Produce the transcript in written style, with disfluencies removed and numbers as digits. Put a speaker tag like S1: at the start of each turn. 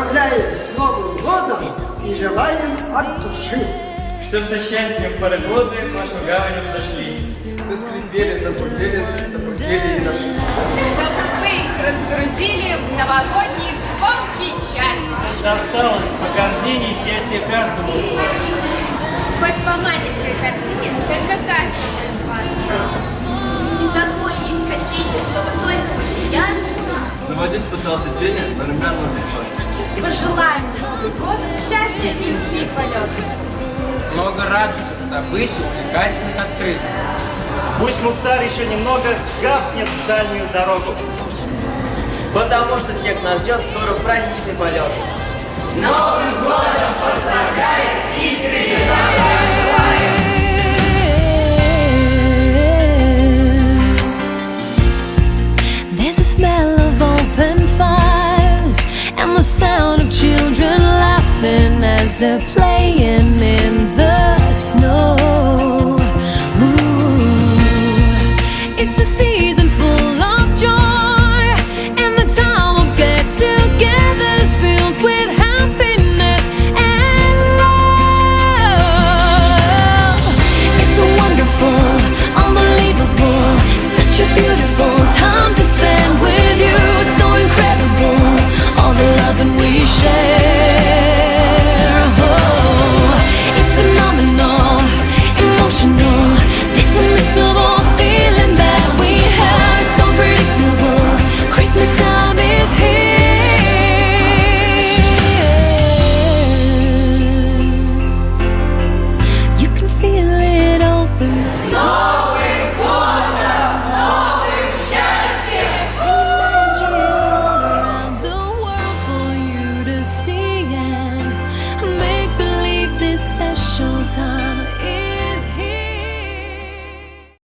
S1: Поздравляем с Новым годом и желаем от души.
S2: Чтоб со счастьем перегоды к вашу гавань зашли.
S3: Мы скрипели, допутели и дошли.
S4: Чтобы вы их разгрузили в новогодние звонкие часы.
S2: Досталось по корзине счастье каждому из вас.
S4: Хоть по маленькой картине, только каждому из вас.
S5: И такой есть хотите, чтобы только я жила.
S3: Наводить пытался Феня на румяном лицо.
S4: Пожелаем Новый год счастья и любви полет.
S6: Много радостных событий, увлекательных открытий.
S2: Пусть Мухтар еще немного гавкнет в дальнюю дорогу.
S7: Потому что всех нас ждет скоро праздничный полет.
S4: С Новым годом поздравляем искренне!
S8: There's a smell of open fires and the sound of children laughing as they're playing in the snow. Ooh, it's the season full of joy, and the time of get-togethers filled with happiness and love. It's a wonderful, unbelievable, such a beautiful time to spend with you. So incredible, all the loving we share. Oh, it's phenomenal, emotional, this unmissable feeling that we have. So predictable, Christmas time is here. You can feel it open. Special time